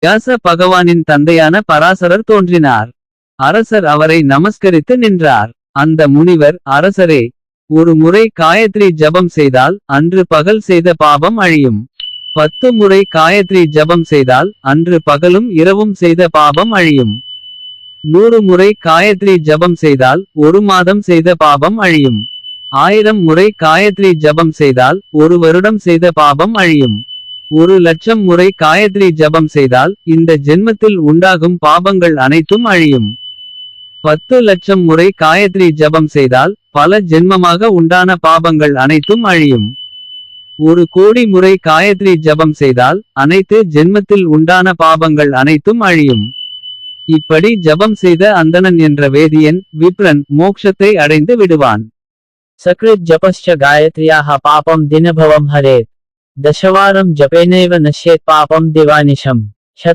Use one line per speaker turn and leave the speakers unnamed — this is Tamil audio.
வியாச பகவானின் தந்தையான பராசரர் தோன்றினார். அரசர் அவரை நமஸ்கரித்து நின்றார். அந்த முனிவர், அரசரே, ஒரு முறை காயத்ரி ஜபம் செய்தால் அன்று பகல் செய்த பாபம் அழியும். 10 முறை காயத்ரி ஜபம் செய்தால் அன்று பகலும் இரவும் செய்த பாபம் அழியும். 100 முறை காயத்ரி ஜபம் செய்தால் 1 மாதம் செய்த பாபம் அழியும். 1000 முறை காயத்ரி ஜபம் செய்தால் 1 வருடம் செய்த பாபம் அழியும். 1,00,000 முறை காயத்ரி ஜபம் செய்தால் இந்த ஜென்மத்தில் உண்டாகும் பாபங்கள் அனைத்தும் அழியும். 10,00,000 முறை காயத்ரி ஜபம் செய்தால் பல ஜென்மமாக உண்டான பாபங்கள் அனைத்தும் அழியும். 1,00,00,000 முறை காயத்ரி ஜபம் செய்தால் அனைத்து ஜென்மத்தில் உண்டான பாபங்கள் அனைத்தும் அழியும். இப்படி ஜபம் செய்த அந்தணன் என்ற வேதியன் விப்ரன் மோக்ஷத்தை அடைந்து விடுவான்.
सकृत् जपश्च गायत्र्याः पापं दिनभवं हरेत्. दशवारं जपेनैव नश्येत् पापं दिवानिशम्.